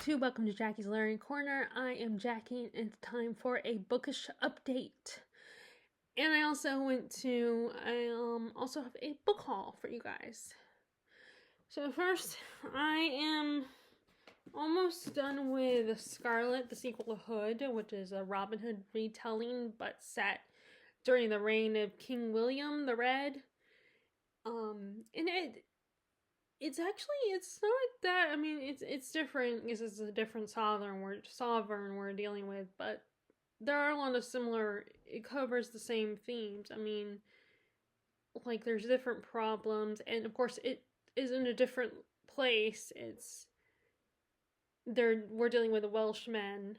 YouTube. Welcome to Jackie's Learning Corner. I am Jackie, and it's time for a Bookish update. And I also also have a book haul for you guys. So first, I am almost done with Scarlet, the sequel to Hood, which is a Robin Hood retelling, but set during the reign of King William the Red. And it's not that. I mean, it's different because it's a different sovereign we're dealing with, but there are a lot of similar. It covers the same themes. I mean, like there's different problems, and of course it is in a different place. We're dealing with the Welshmen,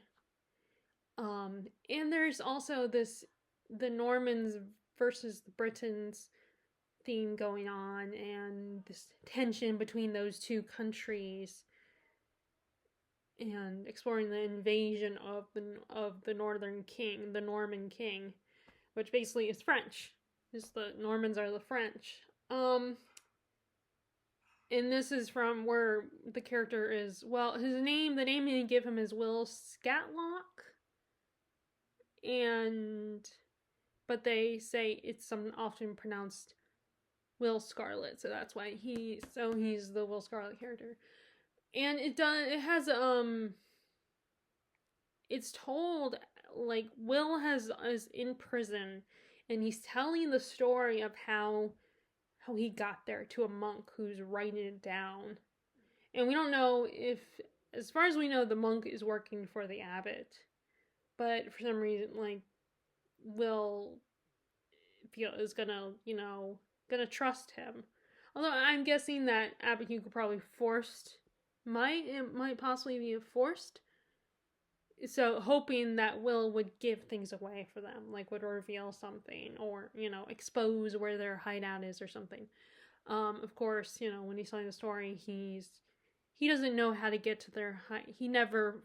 and there's also the Normans versus the Britons theme going on, and this tension between those two countries, and exploring the invasion of the Northern King, the Norman King, which basically is French. Just the Normans are the French. And this is from where the character is. Well, the name they give him is Will Scatlock, but they say it's often pronounced Will Scarlet, so that's why he's the Will Scarlet character. And it's told like Will is in prison, and he's telling the story of how he got there to a monk who's writing it down. And we don't know if, as far as we know, the monk is working for the abbot, but for some reason, like, Will is gonna trust him. Although I'm guessing that Abbot Hugo probably might possibly be forced. So hoping that Will would give things away for them, like would reveal something, or expose where their hideout is or something. Of course, when he's telling the story, he doesn't know how to get to their he never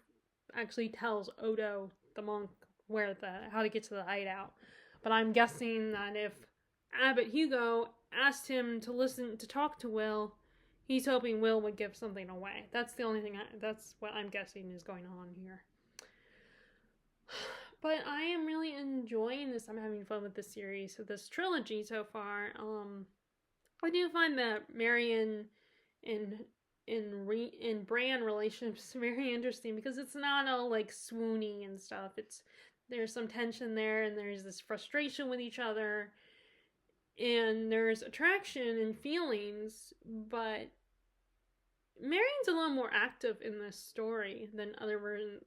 actually tells Odo the monk how to get to the hideout. But I'm guessing that if Abbot Hugo asked him to talk to Will, he's hoping Will would give something away. That's the only thing. That's what I'm guessing is going on here. But I am really enjoying this. I'm having fun with this series, this trilogy so far. I do find that Marion and Bran relationships very interesting, because it's not all like swoony and stuff. There's some tension there, and there's this frustration with each other, and there's attraction and feelings, but Marion's a little more active in this story than other versions.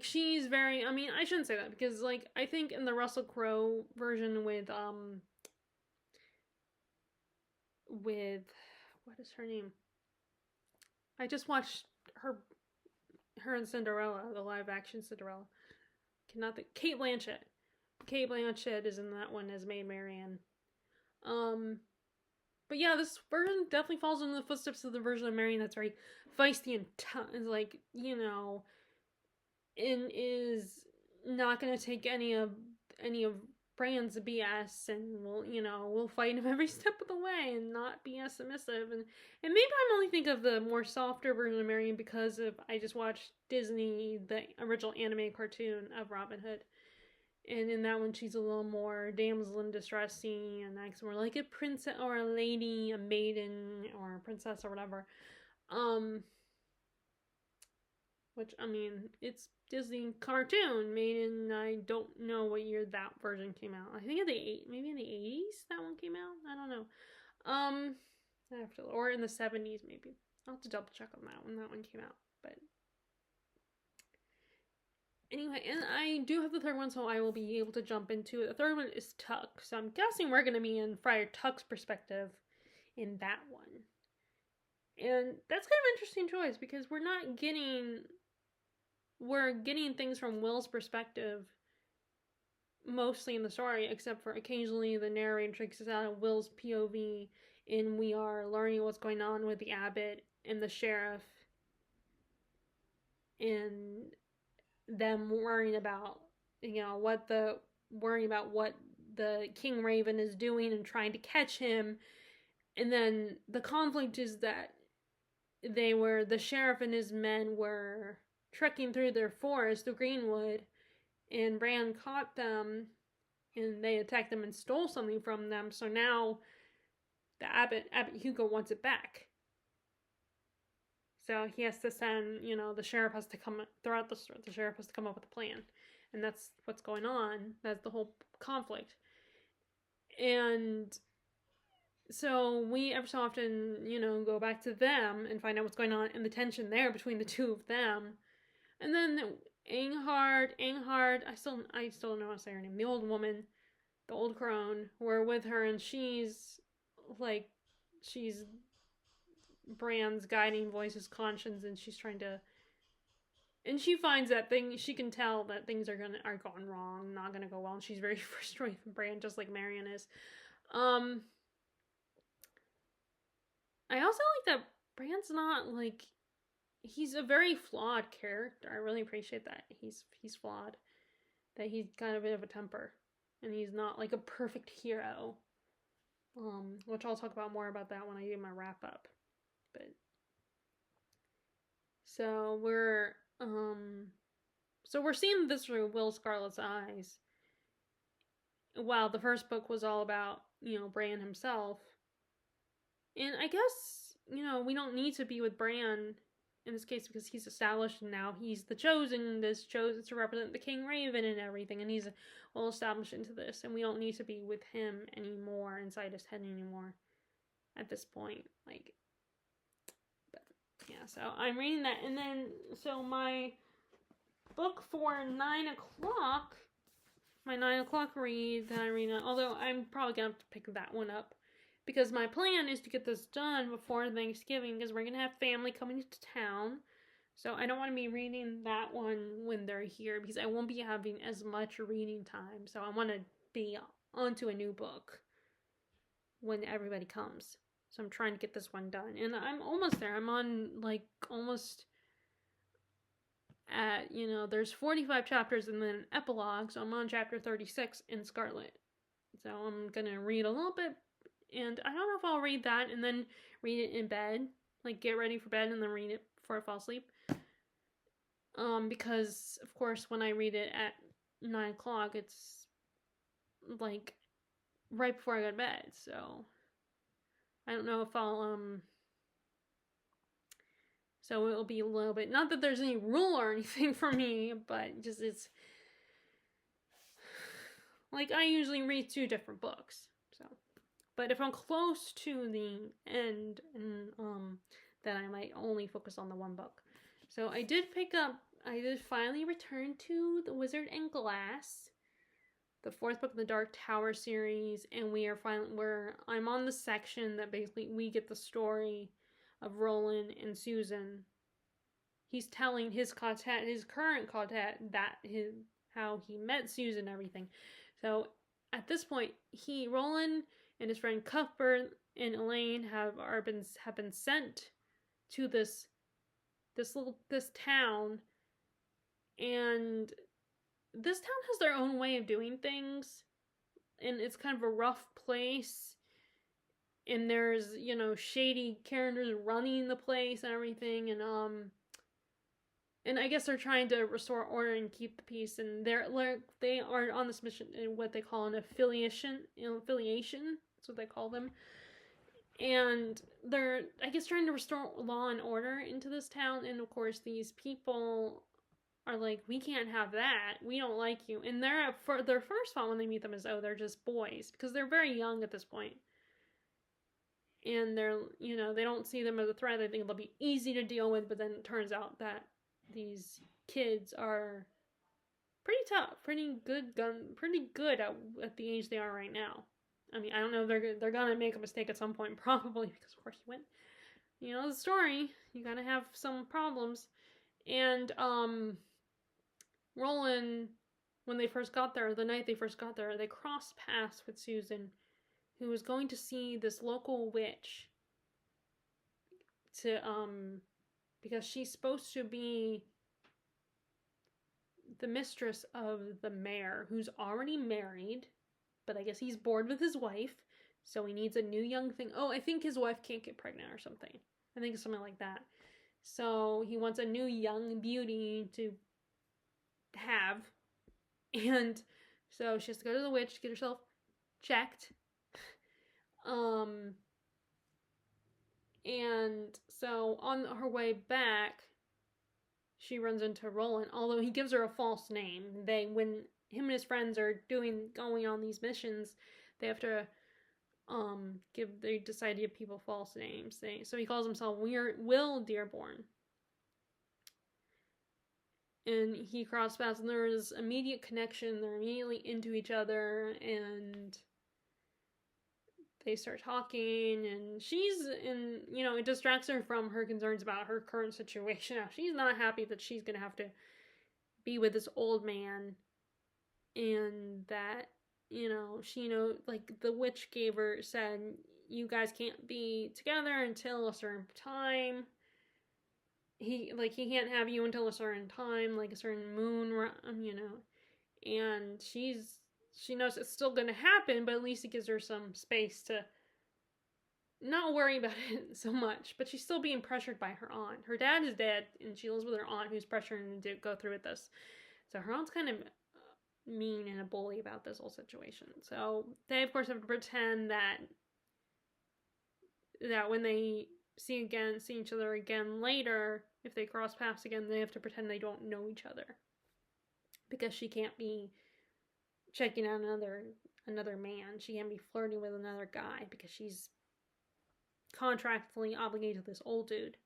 She's very, I mean, I shouldn't say that, because I think in the Russell Crowe version with what is her name? I just watched her and Cinderella, the live action Cinderella. Cate Blanchett. Cate Blanchett is in that one as Maid Marian. But yeah, this version definitely falls in the footsteps of the version of Marian that's very feisty and and is not going to take any of Bran's BS, and will fight him every step of the way and not be as submissive. And maybe I'm only think of the more softer version of Marian because I just watched Disney, the original animated cartoon of Robin Hood. And in that one, she's a little more damsel in distress, and acts more like a princess or a lady, a maiden, or a princess or whatever. Which, I mean, it's Disney cartoon made in, I don't know what year that version came out. I think maybe in the 80s that one came out. I don't know. Or in the 70s maybe. I'll have to double check on that when that one came out. But anyway, and I do have the third one, so I will be able to jump into it. The third one is Tuck, so I'm guessing we're going to be in Friar Tuck's perspective in that one. And that's kind of an interesting choice, because we're getting things from Will's perspective mostly in the story, except for occasionally the narrator takes us out of Will's POV, and we are learning what's going on with the abbot and the sheriff, and them worrying about what the King Raven is doing and trying to catch him, And then the conflict is that the sheriff and his men were trekking through their forest, the Greenwood, and Bran caught them, and they attacked them and stole something from them. So now the Abbot Hugo wants it back. So he has to send, the sheriff has to come throughout the story. The sheriff has to come up with a plan, and that's what's going on. That's the whole conflict. And so we every so often, go back to them and find out what's going on and the tension there between the two of them. And then Anghard, I still don't know how to say her name. The old woman, the old crone, were with her, and she's Bran's guiding voice, his conscience, and she's trying to. And she finds that thing. She can tell that things are going wrong, not gonna go well, and she's very frustrated with Bran, just like Marion is. I also like that Bran's not he's a very flawed character. I really appreciate that he's flawed, that he's got a bit of a temper, and he's not like a perfect hero. Which I'll talk about more about that when I do my wrap up. But so we're seeing this through Will Scarlet's eyes. While the first book was all about, Bran himself. And I guess, we don't need to be with Bran in this case because he's established and now he's the chosen, chosen to represent the King Raven and everything, and he's well established into this, and we don't need to be with him anymore, inside his head anymore at this point. But yeah, so I'm reading that, and then, so my book for 9 o'clock, my 9 o'clock read that I read, although I'm probably going to have to pick that one up, because my plan is to get this done before Thanksgiving, because we're going to have family coming to town, so I don't want to be reading that one when they're here, because I won't be having as much reading time, so I want to be onto a new book when everybody comes. So I'm trying to get this one done, and I'm almost there. I'm on, almost at, there's 45 chapters and then an epilogue, so I'm on chapter 36 in Scarlet. So I'm going to read a little bit, and I don't know if I'll read that and then read it in bed, get ready for bed and then read it before I fall asleep. Because, of course, when I read it at 9 o'clock, it's, right before I go to bed, so I don't know if I'll, so it'll be a little bit, not that there's any rule or anything for me, but just it's, I usually read 2 different books, so, but if I'm close to the end, and, then I might only focus on the one book. So I did finally return to The Wizard and Glass, the 4th book of the Dark Tower series, and I'm on the section that basically we get the story of Roland and Susan. He's telling his current quartet, how he met Susan and everything. So at this point, Roland and his friend Cuthbert and Elaine have been sent to this town, and this town has their own way of doing things, and it's kind of a rough place, and there's, shady characters running the place and everything, and I guess they're trying to restore order and keep the peace, and they are on this mission in what they call an affiliation, that's what they call them, and they're, I guess, trying to restore law and order into this town, and of course these people are we can't have that, we don't like you, and for their first thought when they meet them is, they're just boys, because they're very young at this point, and they're, they don't see them as a threat, they think they'll be easy to deal with, but then it turns out that these kids are pretty tough, pretty good at the age they are right now. I mean, I don't know if they're gonna make a mistake at some point, probably, because of course the story, you gotta have some problems. And Roland, when they first got there, the night they first got there, they crossed paths with Susan, who was going to see this local witch because she's supposed to be the mistress of the mayor, who's already married, but I guess he's bored with his wife, So he needs a new young thing. Oh, I think his wife can't get pregnant or something. I think it's something like that. So he wants a new young beauty to have. And so she has to go to the witch to get herself checked. And so on her way back, she runs into Roland, although he gives her a false name. When him and his friends are going on these missions, they have to they decide to give people false names. So he calls himself Will Dearborn. And he cross paths, and there is immediate connection. They're immediately into each other, and they start talking, and it distracts her from her concerns about her current situation. Now, she's not happy that she's going to have to be with this old man, and that, like the witch said, you guys can't be together until a certain time. He can't have you until a certain time, like a certain moon, and she knows it's still going to happen, but at least it gives her some space to not worry about it so much. But she's still being pressured by her aunt. Her dad is dead, and she lives with her aunt, who's pressuring her to go through with this. So her aunt's kind of mean and a bully about this whole situation. So they, of course, have to pretend that when they see each other again later, if they cross paths again, they have to pretend they don't know each other, because she can't be checking out another man. She can't be flirting with another guy because she's contractually obligated to this old dude.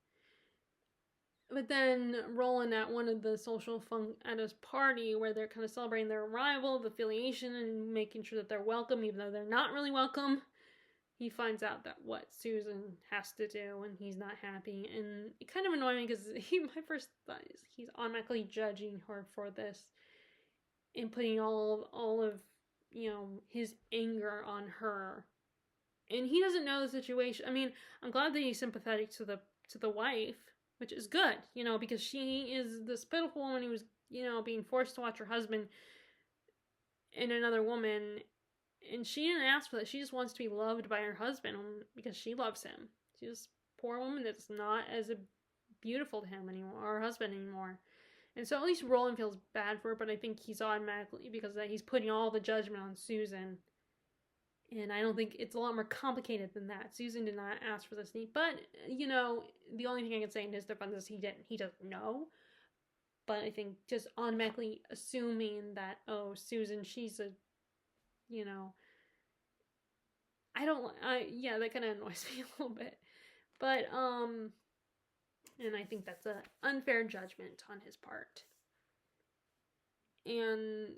But then Roland, at one of the social at his party where they're kind of celebrating their arrival, the affiliation, and making sure that they're welcome even though they're not really welcome, he finds out that what Susan has to do, and he's not happy. And it kind of annoyed me because my first thought is he's automatically judging her for this and putting all of his anger on her. And he doesn't know the situation. I mean, I'm glad that he's sympathetic to the wife, which is good, because she is this pitiful woman who was, being forced to watch her husband and another woman. And she didn't ask for that. She just wants to be loved by her husband because she loves him. She's this poor woman that's not as beautiful to him anymore, or her husband anymore. And so at least Roland feels bad for her, but I think he's automatically, because he's putting all the judgment on Susan. And I don't think it's a lot more complicated than that. Susan did not ask for this need. But, the only thing I can say in his defense is he doesn't know. But I think just automatically assuming that, oh, Susan, she's a, that kind of annoys me a little bit. But, and I think that's an unfair judgment on his part. And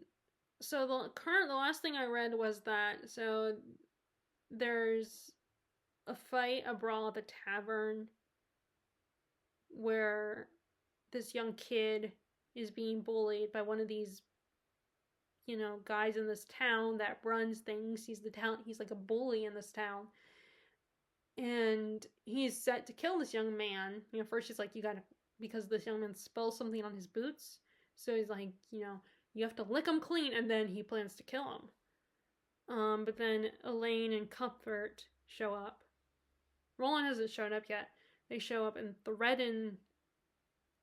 so the last thing I read was that, so there's a brawl at the tavern where this young kid is being bullied by one of these, guys in this town that runs things. He's like a bully in this town. And he's set to kill this young man. First he's like, because this young man spills something on his boots. So he's like, you have to lick him clean, and then he plans to kill him. But then Elaine and Comfort show up. Roland hasn't shown up yet. They show up and threaten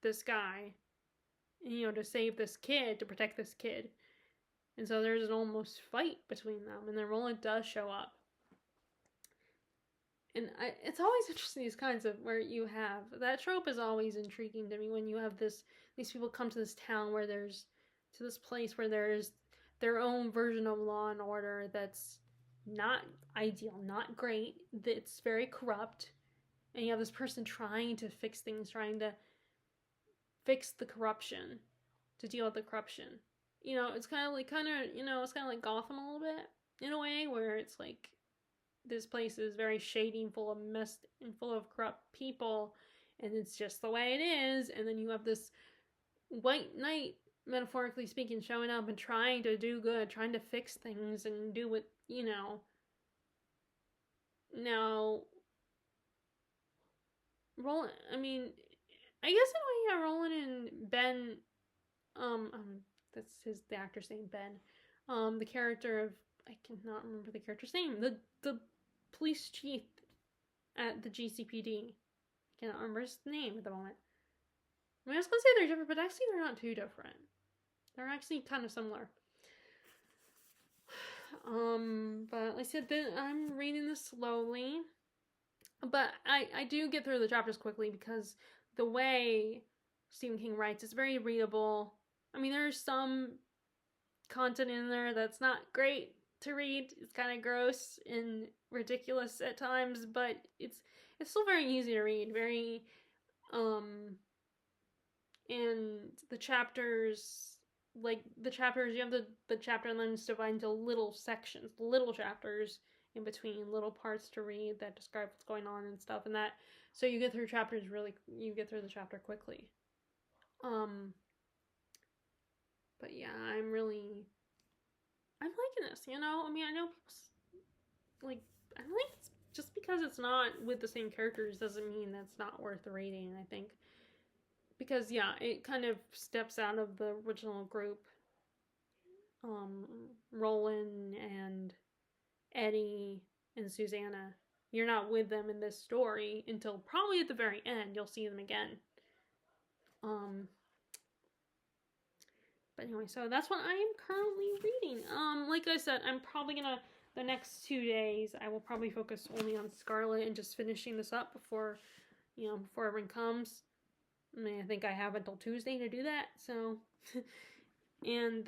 this guy, to save this kid, to protect this kid. And so there's an almost fight between them, and then Roland does show up. And it's always interesting, these kinds of, where you have, that trope is always intriguing to me, when you have these people come to this town to this place where there's their own version of law and order that's not ideal, not great, that's very corrupt, and you have this person trying to fix things, trying to fix the corruption, to deal with the corruption. It's kind of like Gotham a little bit, in a way, where it's like, this place is very shady and full of mess and full of corrupt people, and it's just the way it is. And then you have this white knight, metaphorically speaking, showing up and trying to do good, trying to fix things and do what, Now, Roland, I mean, I guess in a way, Roland and Ben, that's the actor's name, Ben, the character of, I cannot remember the character's name, the police chief at the GCPD. I cannot remember his name at the moment. I mean, I was going to say they're different, but actually they're not too different. They're actually kind of similar. But like I said, I'm reading this slowly. But I do get through the chapters quickly because the way Stephen King writes is very readable. I mean, there's some content in there that's not great to read. It's kind of gross and ridiculous at times, but it's still very easy to read. Very, and the chapters, like the chapters, you have the chapter and then it's divided into little sections, little chapters in between, little parts to read that describe what's going on and stuff, and that, so you get through the chapter quickly. But yeah, I'm liking this, you know? I mean, I know people, like, I don't think it's, just because it's not with the same characters doesn't mean that's not worth reading, I think. Because, yeah, it kind of steps out of the original group. Roland and Eddie and Susanna. You're not with them in this story until probably at the very end. You'll see them again. But anyway, so that's what I am currently reading. Like I said, I'm probably gonna, the next 2 days, I will probably focus only on Scarlet and just finishing this up before everyone comes. I mean, I think I have until Tuesday to do that, so. And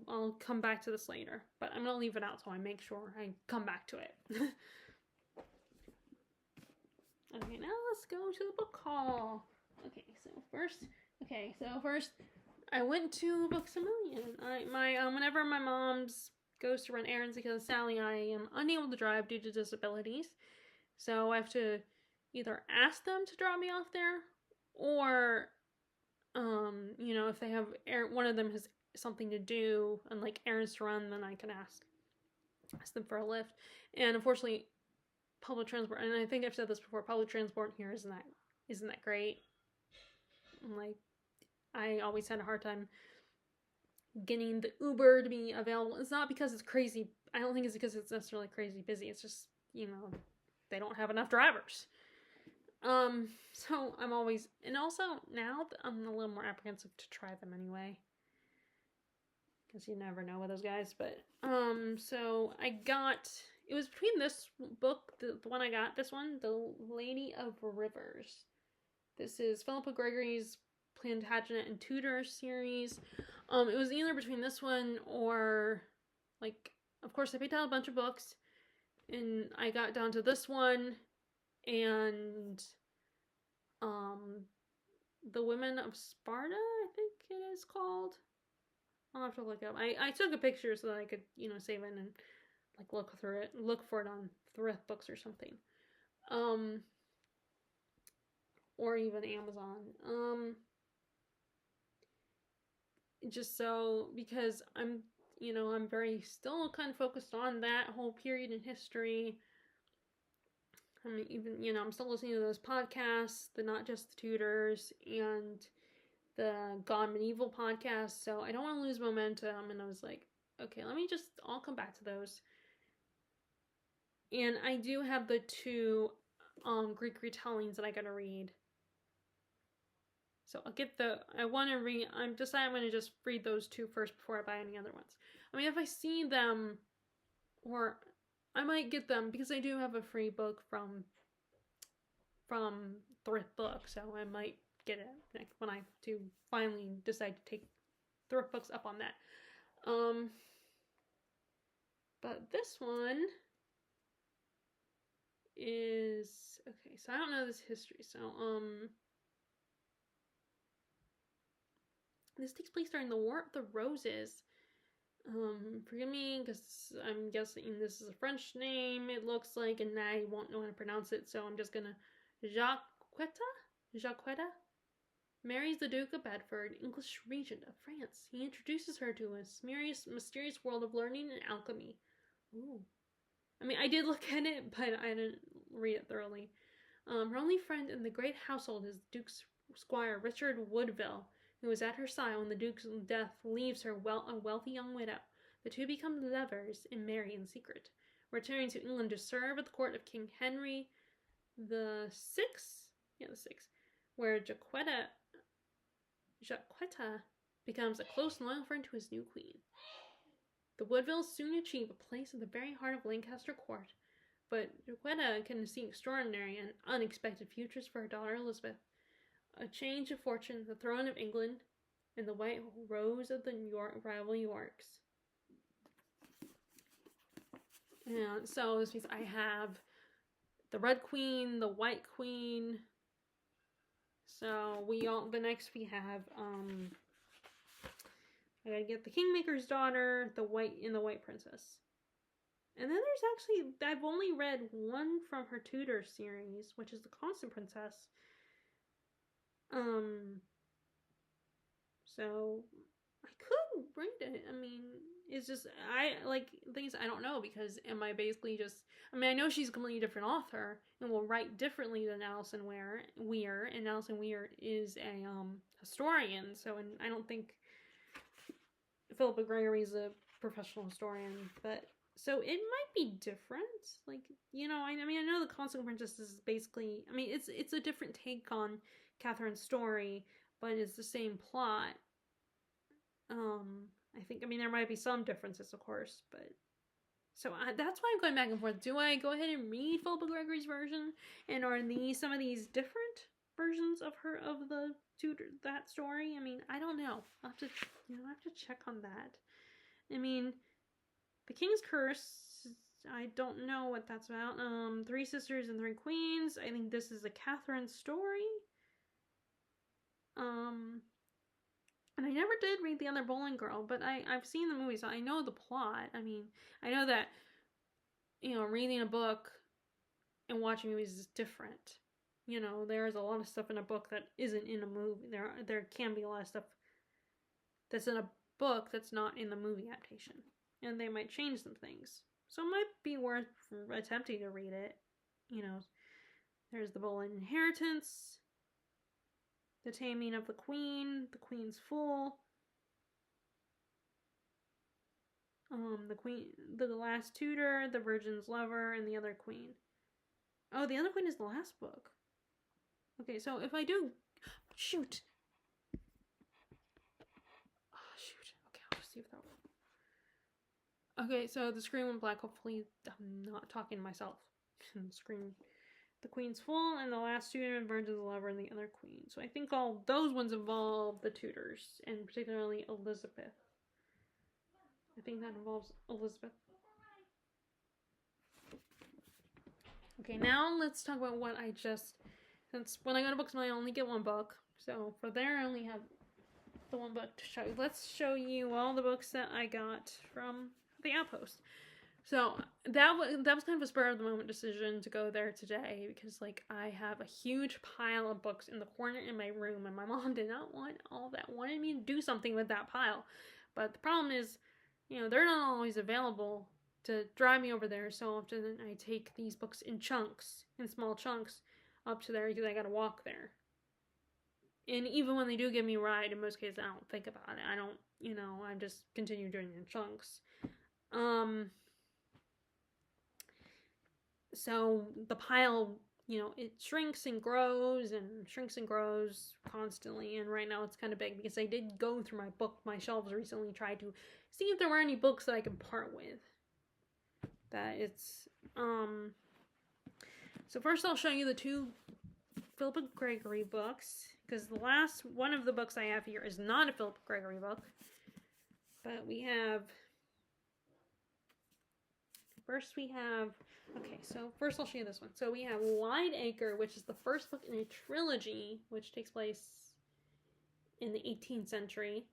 I'll come back to this later. But I'm gonna leave it out so I make sure I come back to it. Okay, now let's go to the book haul. Okay, so first, I went to Books A Million. Whenever my mom's goes to run errands because Sally, I am unable to drive due to disabilities. So I have to either ask them to drop me off there, or, if they have, one of them has something to do and like errands to run, then I can ask them for a lift. And unfortunately, public transport, and I think I've said this before, public transport here isn't that great. Like, I always had a hard time getting the Uber to be available. It's not because it's crazy. I don't think it's because it's necessarily crazy busy. It's just, they don't have enough drivers. So I'm always, and also now I'm a little more apprehensive to try them anyway. Because you never know with those guys. But, so it was between this book, the one I got, this one, The Lady of Rivers. This is Philippa Gregory's Plantagenet and Tudor series. It was either between this one or, like, of course I picked out a bunch of books, and I got down to this one, and, The Women of Sparta, I think it is called. I'll have to look up. I took a picture so that I could, save it and, like, look through it, look for it on Thrift Books or something. Or even Amazon. Just so, because I'm very still kind of focused on that whole period in history. I mean, even, I'm still listening to those podcasts, the Not Just the Tudors and the Gone Medieval podcast, so I don't want to lose momentum, and I was like, okay, I'll come back to those. And I do have the 2 Greek retellings that I gotta read. So I'm deciding I'm going to just read those 2 first before I buy any other ones. I mean, if I see them, or I might get them, because I do have a free book from Thrift Books, so I might get it when I do finally decide to take Thrift Books up on that. But this one is, okay, so I don't know this history, so, this takes place during the War of the Roses. Forgive me, because I'm guessing this is a French name, it looks like, and I won't know how to pronounce it, so I'm just gonna... Jacquetta marries the Duke of Bedford, English regent of France. He introduces her to a mysterious world of learning and alchemy. Ooh. I mean, I did look at it, but I didn't read it thoroughly. Her only friend in the great household is Duke's squire, Richard Woodville, who is at her side when the Duke's death leaves her a wealthy young widow. The 2 become lovers and marry in secret. returning to England to serve at the court of King Henry the Sixth. Yeah, the Sixth, where Jacquetta becomes a close and loyal friend to his new queen. The Woodvilles soon achieve a place at the very heart of Lancaster court, but Jacquetta can see extraordinary and unexpected futures for her daughter Elizabeth. A change of fortune, the throne of England, and the white rose of the rival Yorks. And so this means I have the Red Queen, the White Queen. So the next we have, I gotta get the Kingmaker's daughter, the White Princess. And then there's actually, I've only read one from her Tudor series, which is the Constant Princess. So I could read it. I mean, it's just, things I don't know, because am I basically just, I know she's a completely different author and will write differently than Alison Weir, and Alison Weir is a historian, so, and I don't think Philippa Gregory is a professional historian, but, so it might be different, I know the Constant Princess is basically, it's a different take on Catherine's story, but it's the same plot. I think, there might be some differences, of course, but, so that's why I'm going back and forth. Do I go ahead and read Philippa Gregory's version, and are some of these different versions of that story? I don't know. I'll have to, check on that. The King's Curse, I don't know what that's about. Three Sisters and Three Queens, I think this is a Catherine story. And I never did read The Other Bowling Girl, but I've seen the movie, so I know the plot. I know that, reading a book and watching movies is different. There's a lot of stuff in a book that isn't in a movie. There can be a lot of stuff that's in a book that's not in the movie adaptation. And they might change some things. So it might be worth attempting to read it. There's The Boleyn Inheritance, The Taming of the Queen, The Queen's Fool, The Last Tutor, The Virgin's Lover, and The Other Queen. Oh, The Other Queen is the last book. Okay, so if I do... Shoot! Oh, shoot. Okay, I'll just see if that works. Okay, so The Scream Went Black, hopefully I'm not talking to myself. Scream... The Queen's Fool, and The Last Tutor, and Virgin's Lover, and The Other Queen. So I think all those ones involve the Tudors, and particularly Elizabeth. I think that involves Elizabeth. Okay, now let's talk about what I just... Since when I go to Books, I only get one book. So for there, I only have the one book to show you. Let's show you all the books that I got from the Outpost. So that was kind of a spur of the moment decision to go there today, because I have a huge pile of books in the corner in my room, and my mom did not want all that. Wanted me to do something with that pile, but the problem is, they're not always available to drive me over there. So often I take these books in small chunks, up to there, because I gotta walk there. And even when they do give me a ride, in most cases I don't think about it. I don't, I just continue doing it in chunks. So the pile, it shrinks and grows constantly. And right now it's kind of big, because I did go through my shelves recently, tried to see if there were any books that I could part with. So first I'll show you the two Philippa Gregory books, because the last one of the books I have here is not a Philippa Gregory book. But first I'll show you this one. So we have Wideacre, which is the first book in a trilogy, which takes place in the 18th century.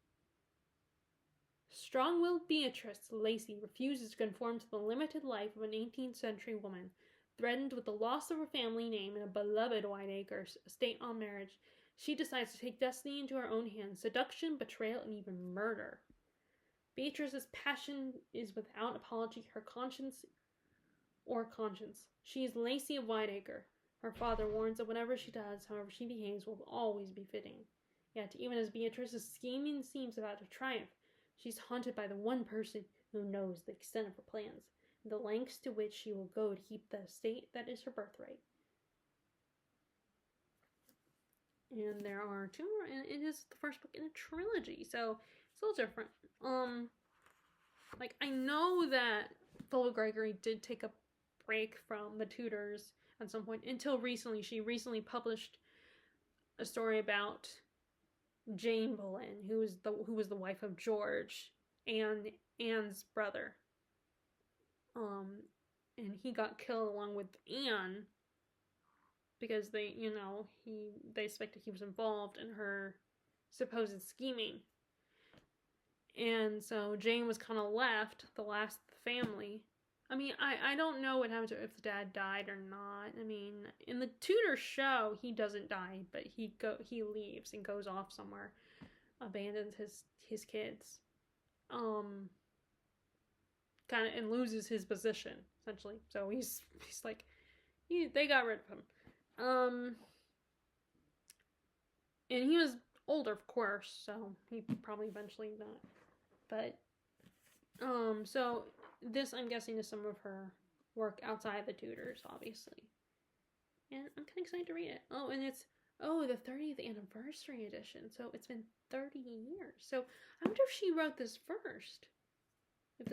Strong-willed Beatrice Lacey refuses to conform to the limited life of an 18th century woman. Threatened with the loss of her family name and a beloved Wideacre estate on marriage, she decides to take destiny into her own hands, seduction, betrayal, and even murder. Beatrice's passion is without apology her conscience. She is Lacey of Wideacre. Her father warns that whatever she does, however she behaves, will always be fitting. Yet, even as Beatrice's scheming seems about to triumph, she's haunted by the one person who knows the extent of her plans. the lengths to which she will go to keep the estate that is her birthright. And there are two more, and it is the first book in a trilogy, so it's a little different. Like, I know that Philippa Gregory did take a break from the Tudors at some point until recently. She recently published a story about Jane Boleyn, who was the wife of George and Anne's brother. And he got killed along with Anne because they suspected he was involved in her supposed scheming. And so Jane was kind of left, the last of the family. I mean, I don't know what happened to if the dad died or not. I mean, in the Tudor show, he doesn't die, but he leaves and goes off somewhere, abandons his kids, kind of, and loses his position essentially. So he's like, they got rid of him. And he was older, of course, so he probably eventually not. But so this, I'm guessing, is some of her work outside the Tudors, obviously. And I'm kind of excited to read it. Oh, and it's the 30th anniversary edition. So it's been 30 years. So I wonder if she wrote this first. If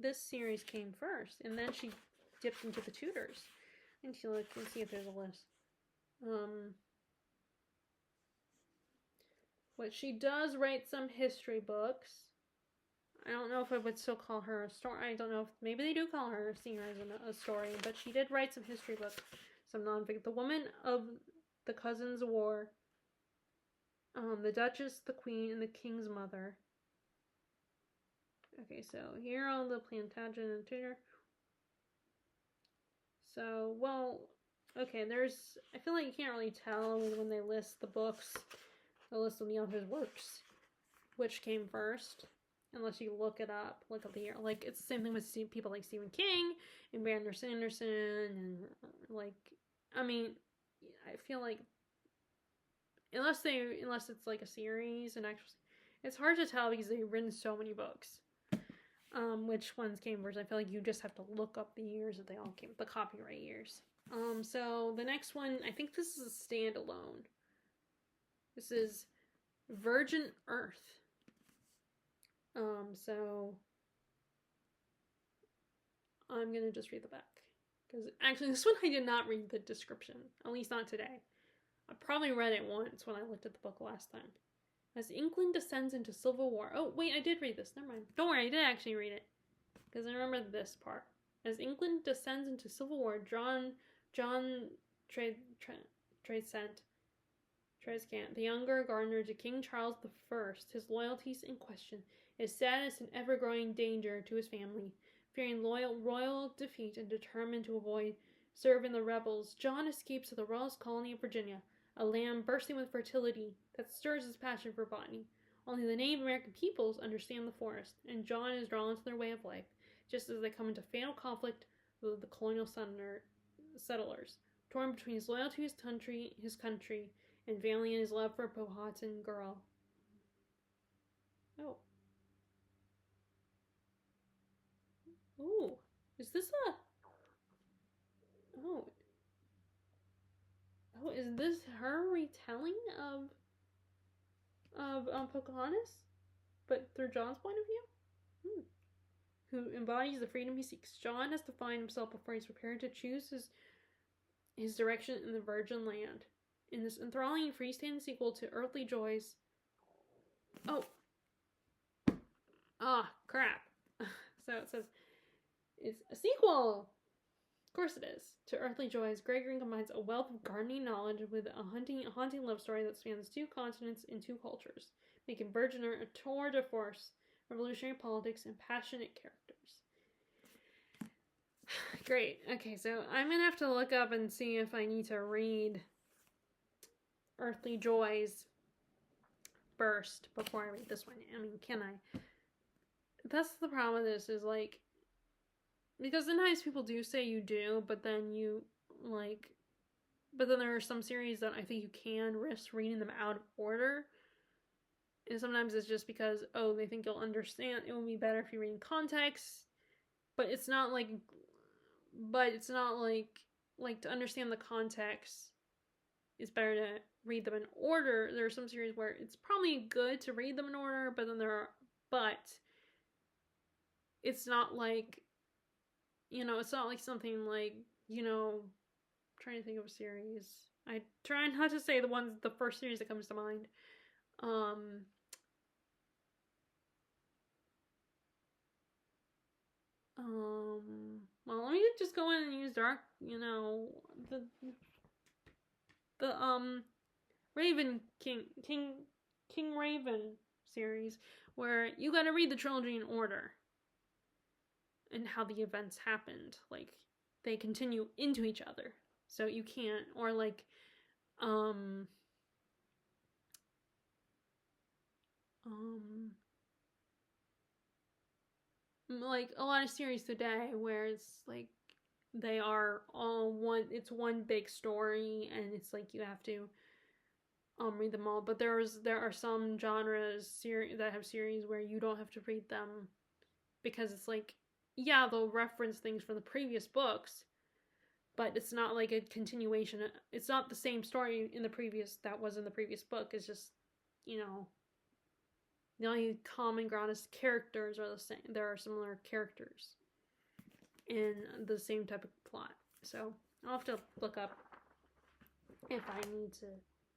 this series came first, and then she dipped into the Tudors. I need to look and see if there's a list. But she does write some history books. I don't know if I would still call her a story. I don't know if maybe they do call her a singer as a story, but she did write some history books, some nonfiction. The Woman of the Cousins' War, The Duchess, the Queen, and the King's Mother. Okay, so here are the Plantagenet and Tudor. So, well, okay, I feel like you can't really tell when they list the books, the list of the author's works, which came first. Unless you look it up, look up the year. Like, it's the same thing with people like Stephen King and Brandon Sanderson, and like, I mean, I feel like unless it's like a series, and actually, it's hard to tell because they've written so many books. Which ones came first? I feel like you just have to look up the years that they all came, the copyright years. So the next one, I think this is a standalone. This is Virgin Earth. So I'm gonna just read the back. Because actually, this one I did not read the description. At least not today. I probably read it once when I looked at the book last time. As England descends into civil war. Oh, wait, I did read this. Never mind. Don't worry, I did actually read it. Because I remember this part. As England descends into civil war, John Trescant, the younger gardener to King Charles I, his loyalties in question, his sadness and ever-growing danger to his family. Fearing royal defeat and determined to avoid serving the rebels, John escapes to the royalist colony of Virginia, a land bursting with fertility that stirs his passion for botany. Only the Native American peoples understand the forest, and John is drawn into their way of life, just as they come into fatal conflict with the colonial settlers, torn between his loyalty to his country, and family, and his love for a Powhatan girl. Oh. Ooh. Is this a... Oh. Oh, is this her retelling of Pocahontas? But through John's point of view? Who embodies the freedom he seeks. John has to find himself before he's prepared to choose his direction in the virgin land. In this enthralling freestanding sequel to Earthly Joys... Oh. Ah, crap. So it says, it's a sequel! Of course it is. To Earthly Joys, Gregory combines a wealth of gardening knowledge with a haunting love story that spans 2 continents and 2 cultures, making Virgin Earth a tour de force, revolutionary politics, and passionate characters. Great. Okay, so I'm going to have to look up and see if I need to read Earthly Joys first before I read this one. I mean, can I? That's the problem with this, is like, because sometimes people do say you do, but then there are some series that I think you can risk reading them out of order. And sometimes it's just because, they think you'll understand. It would be better if you read in context. but it's not like to understand the context, it's better to read them in order. There are some series where it's probably good to read them in order, but it's not like, it's not like something like, trying to think of a series. I try not to say the first series that comes to mind. Well, let me just go in and use Dark, the Raven King Raven series, where you gotta read the trilogy in order and how the events happened. Like, they continue into each other. So you can't, or like, like a lot of series today where it's like they are all it's one big story, and it's like you have to read them all. But there are some genres that have series where you don't have to read them, because it's like, yeah, they'll reference things from the previous books, but it's not like a continuation. It's not the same story in the previous book. It's just, the only common ground is characters are the same. There are similar characters in the same type of plot. So I'll have to look up if I need to.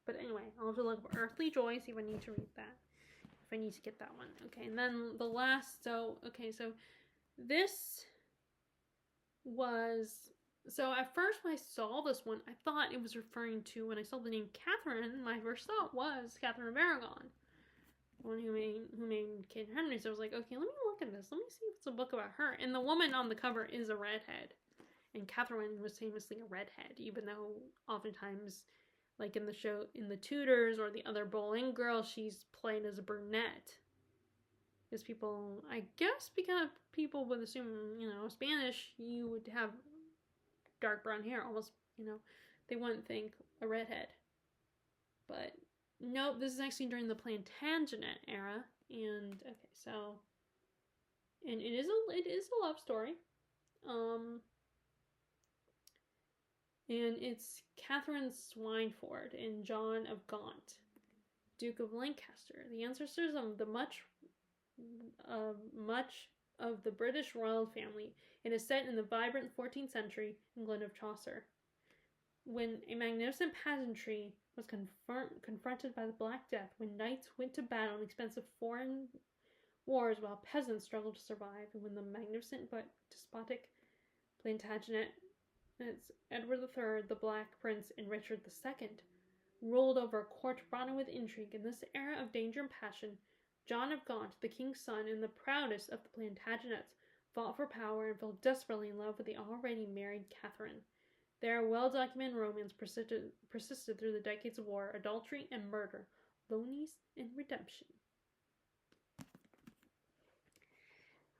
But anyway, I'll have to look up Earthly Joy, see if I need to read that. If I need to get that one. Okay, and then the last, so this was, so at first when I saw this one, I thought it was referring to, when I saw the name Catherine, my first thought was Catherine of Aragon, the one who made Kate Henry. So I was like, okay, let me look at this. Let me see if it's a book about her. And the woman on the cover is a redhead. And Catherine was famously a redhead, even though oftentimes, like in the show, in The Tudors or the other Boleyn Girl, she's played as a brunette. Because people, I guess, because people would assume, Spanish, you would have dark brown hair, almost, they wouldn't think a redhead. But nope, this is actually during the Plantagenet era, and and it is a love story, and it's Catherine Swynford and John of Gaunt, Duke of Lancaster, the ancestors of the much of the British royal family. It is set in the vibrant 14th century England of Chaucer, when a magnificent pageantry was confronted by the Black Death, when knights went to battle in expensive foreign wars while peasants struggled to survive, and when the magnificent but despotic Plantagenet, Edward III, the Black Prince, and Richard II ruled over a court rotting with intrigue. In this era of danger and passion, John of Gaunt, the king's son and the proudest of the Plantagenets, fought for power and fell desperately in love with the already married Catherine. Their well-documented romance persisted through the decades of war, adultery, and murder, loneliness, and redemption.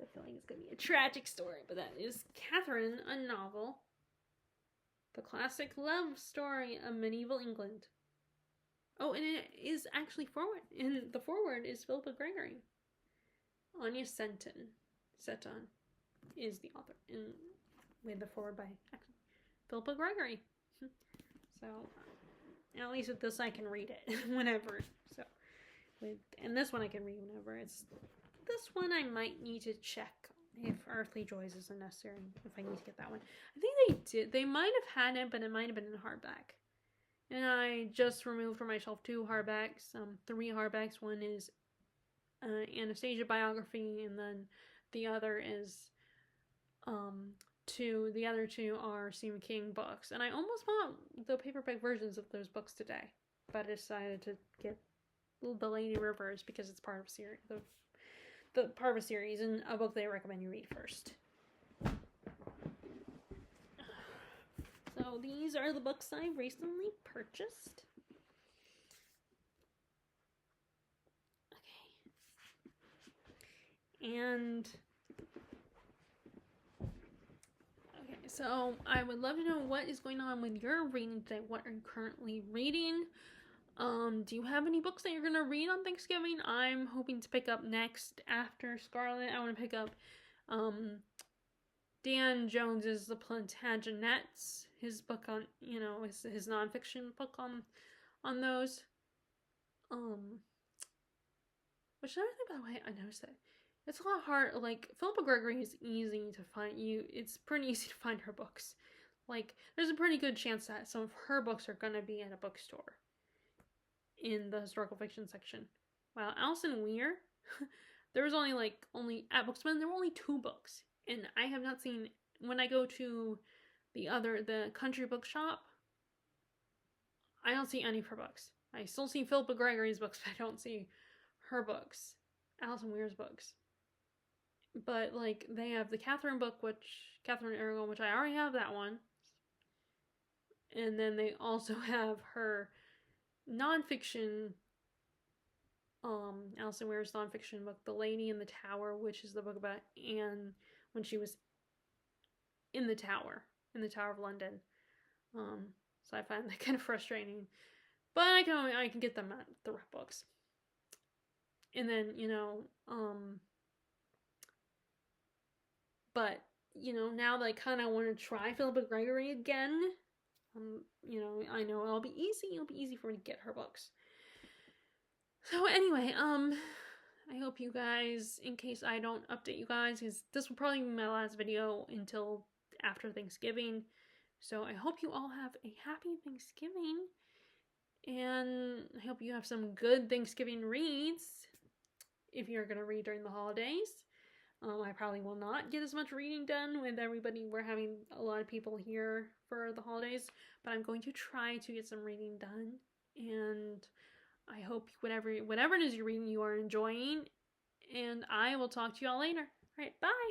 I feel like it's going to be a tragic story, but that is Catherine, a novel. The classic love story of medieval England. Oh, and it is actually forward. And the forward is Philippa Gregory. Anya Seton is the author. And we had the forward by Philippa Gregory. So, at least with this I can read it whenever. So, and this one I can read whenever. It's this one I might need to check if Earthly Joys isn't necessary, if I need to get that one. I think they did. They might have had it, but it might have been in hardback. And I just removed from my shelf 2 hardbacks, 3 hardbacks. One is Anastasia biography, and then the other is the other 2 are Stephen King books. And I almost bought the paperback versions of those books today, but I decided to get The Lady Rivers because it's part of a series, the part of a series, and a book they recommend you read first. So these are the books I recently purchased. Okay. And so I would love to know what is going on with your reading today. What are you currently reading? Do you have any books that you're gonna read on Thanksgiving? I'm hoping to pick up next after Scarlet. I want to pick up Dan Jones's The Plantagenets, his book on, his nonfiction book on those. Which another thing, by the way, I noticed that it's a lot hard. Like, Philippa Gregory is easy to find. It's pretty easy to find her books. Like, there's a pretty good chance that some of her books are gonna be at a bookstore in the historical fiction section. Wow, Alison Weir, there was only at Booksman there were only 2 books, and I have not seen, when I go to the country bookshop, I don't see any of her books. I still see Philippa Gregory's books, but I don't see her books, Alison Weir's books. But like, they have the Catherine Aragon, which I already have that one, and then they also have her nonfiction, Alison Weir's nonfiction book, The Lady in the Tower, which is the book about Anne when she was in the Tower of London. So I find that kind of frustrating, but I can get them at the Rep Books. And then, but, now that I kind of want to try Philippa Gregory again, I know it'll be easy for me to get her books. So anyway, I hope you guys, in case I don't update you guys, because this will probably be my last video until after Thanksgiving. So I hope you all have a happy Thanksgiving, and I hope you have some good Thanksgiving reads if you're going to read during the holidays. I probably will not get as much reading done with everybody. We're having a lot of people here for the holidays, but I'm going to try to get some reading done, and I hope whatever it is you're reading, you are enjoying, and I will talk to you all later. All right, bye!